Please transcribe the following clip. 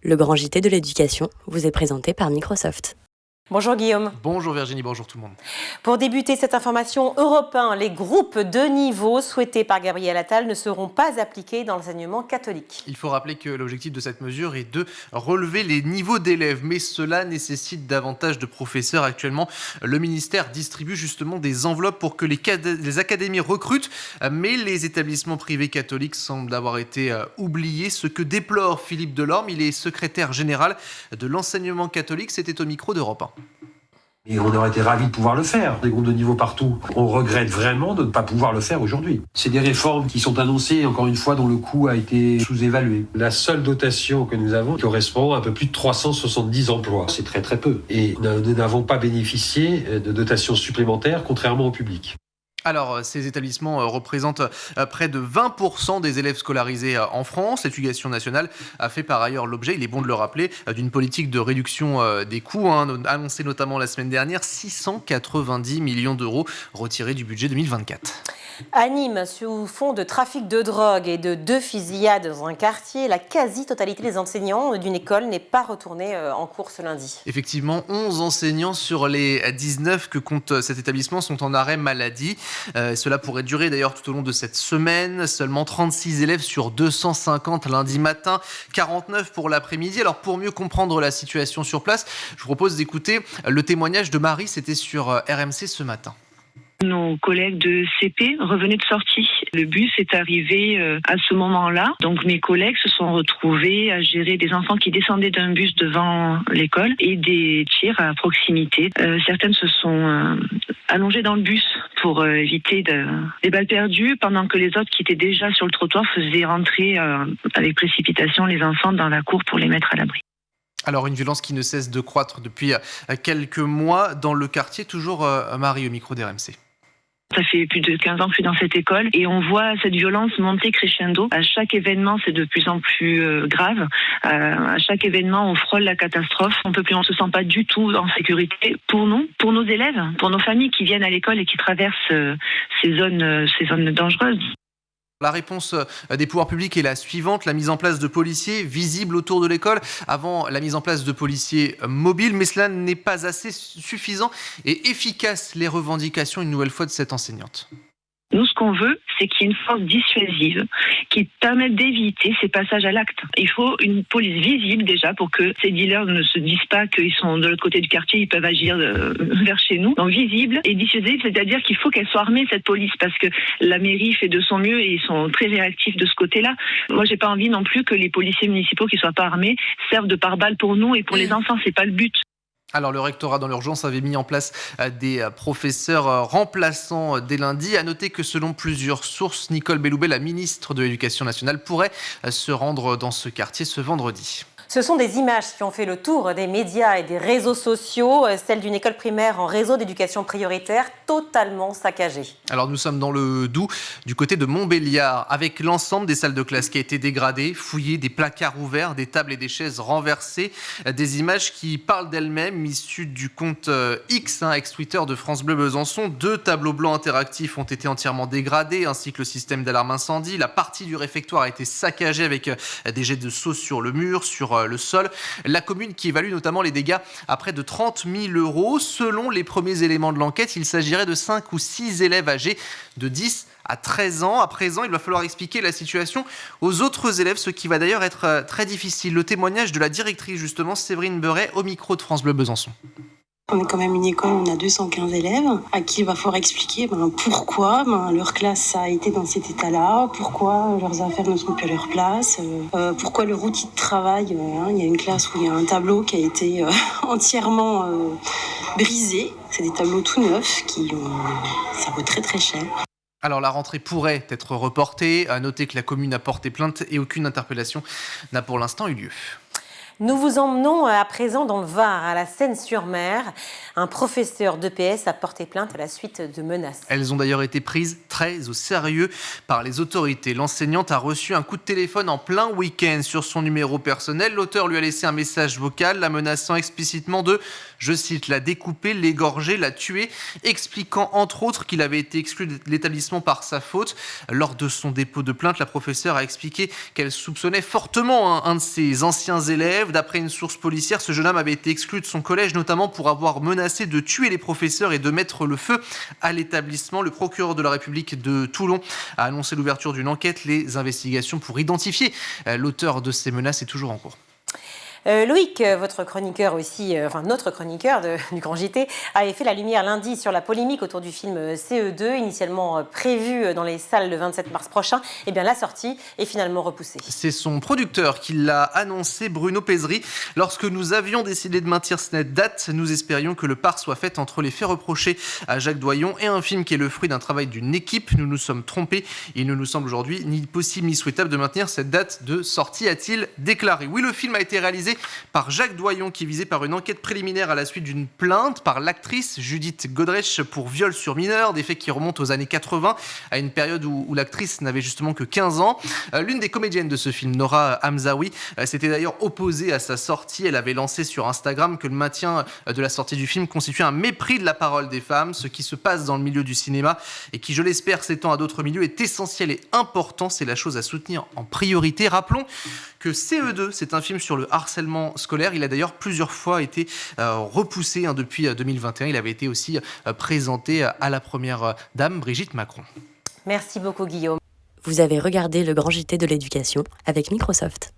Le grand JT de l'éducation vous est présenté par Microsoft. Bonjour Guillaume. Bonjour Virginie, bonjour tout le monde. Pour débuter cette information, Europe 1, les groupes de niveau souhaités par Gabriel Attal ne seront pas appliqués dans l'enseignement catholique. Il faut rappeler que l'objectif de cette mesure est de relever les niveaux d'élèves, mais cela nécessite davantage de professeurs. Actuellement, le ministère distribue justement des enveloppes pour que les académies recrutent, mais les établissements privés catholiques semblent avoir été oubliés, ce que déplore Philippe Delorme. Il est secrétaire général de l'enseignement catholique, c'était au micro d'Europe 1. Et on aurait été ravis de pouvoir le faire, des groupes de niveau partout. On regrette vraiment de ne pas pouvoir le faire aujourd'hui. C'est des réformes qui sont annoncées, encore une fois, dont le coût a été sous-évalué. La seule dotation que nous avons correspond à un peu plus de 370 emplois. C'est très très peu. Et nous n'avons pas bénéficié de dotations supplémentaires, contrairement au public. Alors, ces établissements représentent près de 20% des élèves scolarisés en France. L'éducation nationale a fait par ailleurs l'objet, il est bon de le rappeler, d'une politique de réduction des coûts, annoncée notamment la semaine dernière, 690 millions d'euros retirés du budget 2024. À Nîmes, sous fond de trafic de drogue et de 2 fusillades dans un quartier, la quasi-totalité des enseignants d'une école n'est pas retournée en cours ce lundi. Effectivement, 11 enseignants sur les 19 que compte cet établissement sont en arrêt maladie. Cela pourrait durer d'ailleurs tout au long de cette semaine. Seulement 36 élèves sur 250 lundi matin, 49 pour l'après-midi. Alors pour mieux comprendre la situation sur place, je vous propose d'écouter le témoignage de Marie, c'était sur RMC ce matin. Nos collègues de CP revenaient de sortie. Le bus est arrivé à ce moment-là. Donc mes collègues se sont retrouvés à gérer des enfants qui descendaient d'un bus devant l'école et des tirs à proximité. Certaines se sont allongées dans le bus pour éviter des balles perdues, pendant que les autres qui étaient déjà sur le trottoir faisaient rentrer avec précipitation les enfants dans la cour pour les mettre à l'abri. Alors une violence qui ne cesse de croître depuis quelques mois dans le quartier. Toujours Marie au micro d'RMC. Ça fait plus de 15 ans que je suis dans cette école et on voit cette violence monter crescendo. À chaque événement, c'est de plus en plus grave. À chaque événement, on frôle la catastrophe. On se sent pas du tout en sécurité pour nous, pour nos élèves, pour nos familles qui viennent à l'école et qui traversent ces zones dangereuses. La réponse des pouvoirs publics est la suivante, la mise en place de policiers visibles autour de l'école, avant la mise en place de policiers mobiles, mais cela n'est pas assez suffisant et efficace. Les revendications, une nouvelle fois, de cette enseignante. Nous, ce qu'on veut, c'est qu'il y ait une force dissuasive qui permette d'éviter ces passages à l'acte. Il faut une police visible déjà pour que ces dealers ne se disent pas qu'ils sont de l'autre côté du quartier, ils peuvent agir vers chez nous. Donc visible et dissuasive, c'est-à-dire qu'il faut qu'elle soit armée, cette police, parce que la mairie fait de son mieux et ils sont très réactifs de ce côté-là. Moi, j'ai pas envie non plus que les policiers municipaux qui soient pas armés servent de pare-balles pour nous et pour les enfants. C'est pas le but. Alors le rectorat dans l'urgence avait mis en place des professeurs remplaçants dès lundi. À noter que selon plusieurs sources, Nicole Belloubet, la ministre de l'Éducation nationale, pourrait se rendre dans ce quartier ce vendredi. Ce sont des images qui ont fait le tour des médias et des réseaux sociaux, celle d'une école primaire en réseau d'éducation prioritaire totalement saccagée. Alors nous sommes dans le Doubs, du côté de Montbéliard, avec l'ensemble des salles de classe qui a été dégradées, fouillées, des placards ouverts, des tables et des chaises renversées, des images qui parlent d'elles-mêmes, issues du compte X, ex-Twitter de France Bleu Besançon. 2 tableaux blancs interactifs ont été entièrement dégradés, ainsi que le système d'alarme incendie. La partie du réfectoire a été saccagée avec des jets de sauce sur le mur, sur le sol. La commune qui évalue notamment les dégâts à près de 30 000 €. Selon les premiers éléments de l'enquête, il s'agirait de 5 ou 6 élèves âgés de 10 à 13 ans. À présent, il va falloir expliquer la situation aux autres élèves, ce qui va d'ailleurs être très difficile. Le témoignage de la directrice, justement, Séverine Beuret, au micro de France Bleu Besançon. On est quand même une école où on a 215 élèves à qui il va falloir expliquer pourquoi leur classe a été dans cet état-là, pourquoi leurs affaires ne sont plus à leur place, pourquoi leur outil de travail, il y a une classe où il y a un tableau qui a été entièrement brisé. C'est des tableaux tout neufs ça vaut très très cher. Alors la rentrée pourrait être reportée. À noter que la commune a porté plainte et aucune interpellation n'a pour l'instant eu lieu. Nous vous emmenons à présent dans le Var, à la Seine-sur-Mer. Un professeur d'EPS a porté plainte à la suite de menaces. Elles ont d'ailleurs été prises très au sérieux par les autorités. L'enseignante a reçu un coup de téléphone en plein week-end sur son numéro personnel. L'auteur lui a laissé un message vocal la menaçant explicitement de, je cite, la découper, l'égorger, la tuer, expliquant entre autres qu'il avait été exclu de l'établissement par sa faute. Lors de son dépôt de plainte, la professeure a expliqué qu'elle soupçonnait fortement un de ses anciens élèves. D'après une source policière, ce jeune homme avait été exclu de son collège, notamment pour avoir menacé de tuer les professeurs et de mettre le feu à l'établissement. Le procureur de la République de Toulon a annoncé l'ouverture d'une enquête. Les investigations pour identifier l'auteur de ces menaces est toujours en cours. Loïc, votre chroniqueur aussi, notre chroniqueur du Grand JT, avait fait la lumière lundi sur la polémique autour du film CE2, initialement prévu dans les salles le 27 mars prochain. Eh bien, la sortie est finalement repoussée. C'est son producteur qui l'a annoncé, Bruno Pézeri. Lorsque nous avions décidé de maintenir cette date, nous espérions que le part soit fait entre les faits reprochés à Jacques Doyon et un film qui est le fruit d'un travail d'une équipe. Nous nous sommes trompés. Il ne nous semble aujourd'hui ni possible ni souhaitable de maintenir cette date de sortie, a-t-il déclaré. Oui, le film a été réalisé par Jacques Doyon, qui est visé par une enquête préliminaire à la suite d'une plainte par l'actrice Judith Godrèche pour viol sur mineur, des faits qui remontent aux années 80, à une période où l'actrice n'avait justement que 15 ans. L'une des comédiennes de ce film, Nora Hamzaoui, s'était d'ailleurs opposée à sa sortie. Elle avait lancé sur Instagram que le maintien de la sortie du film constituait un mépris de la parole des femmes. Ce qui se passe dans le milieu du cinéma et qui, je l'espère, s'étend à d'autres milieux est essentiel et important. C'est la chose à soutenir en priorité. Rappelons que CE2, c'est un film sur le harcèlement scolaire. Il a d'ailleurs plusieurs fois été repoussé depuis 2021. Il avait été aussi présenté à la première dame Brigitte Macron. Merci beaucoup Guillaume. Vous avez regardé le Grand JT de l'éducation avec Microsoft.